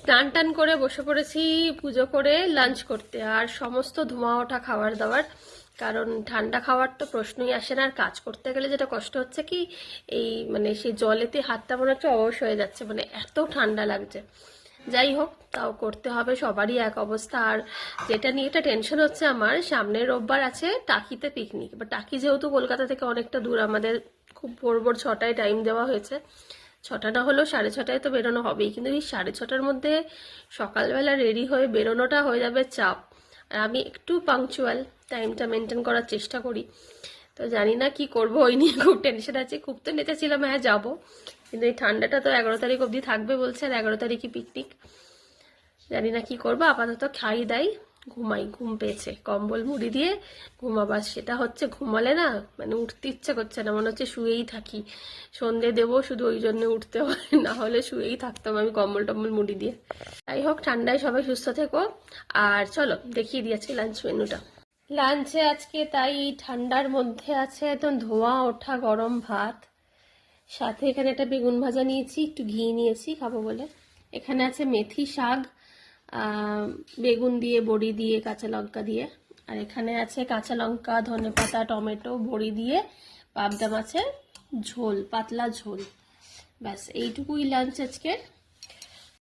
স্নান টান করে বসে পড়েছি পুজো করে লাঞ্চ করতে, আর সমস্ত ধোঁয়া ওঠা খাবার দাবার, কারণ ঠান্ডা খাওয়ার তো প্রশ্নই আসে না। আর কাজ করতে গেলে যেটা কষ্ট হচ্ছে কি, এই মানে সেই জলেতে হাতটা মনে হচ্ছে অবশ হয়ে যাচ্ছে, মানে এত ঠান্ডা লাগছে। যাই হোক, তাও করতে হবে, সবারই এক অবস্থা। আর যেটা নিয়ে একটা টেনশন হচ্ছে আমার, সামনের রোববার আছে টাকিতে পিকনিক। এবার টাকি যেহেতু কলকাতা থেকে অনেকটা দূর, আমাদের খুব ভোর ভোর 6টায় টাইম দেওয়া হয়েছে। 6টা না হলেও 6:30টায় তো বেরোনো হবেই, কিন্তু এই 6:30টার মধ্যে সকালবেলা রেডি হয়ে বেরোনোটা হয়ে যাবে চাপ। আর আমি একটু পাংচুয়াল, টাইমটা মেনটেন করার চেষ্টা করি। তো জানি না কি করব, ওই নিয়ে খুব টেনশন আছে। খুব তো নেচেছিলাম হ্যাঁ যাবো, কিন্তু এই ঠান্ডাটা তো 11 তারিখ অবধি থাকবে বলছে, আর 11 তারিখই পিকনিক। জানি না কি করবো। আপাতত খাই দাই ঘুমাই, ঘুম পেয়েছে, কম্বল মুড়ি দিয়ে ঘুমাবার। সেটা হচ্ছে ঘুমালে না মানে উঠতে ইচ্ছা করছে না, মনে হচ্ছে শুয়েই থাকি। সন্ধে দেবো শুধু ওই জন্য উঠতে হয়, না হলে শুয়েই থাকতাম আমি কম্বল টম্বল মুড়ি দিয়ে। যাই হোক, ঠান্ডায় সবাই সুস্থ থেকো। আর চলো দেখিয়ে দিই আজকে লাঞ্চ মেনুটা। লাঞ্চে আজকে তাই ঠান্ডার মধ্যে আছে একদম ধোঁয়া ওঠা গরম ভাত, সাথে এখানে একটা বেগুন ভাজা নিয়েছি, একটু ঘি নিয়েছি খাবো বলে। এখানে আছে মেথি শাক, বেগুন দিয়ে, বড়ি দিয়ে, কাঁচা লঙ্কা দিয়ে। আর এখানে আছে কাঁচা লঙ্কা, ধনেপাতা, টমেটো, বড়ি দিয়ে পাবদা মাছের ঝোল, পাতলা ঝোল। ব্যাস এইটুকুই লাঞ্চ আজকে।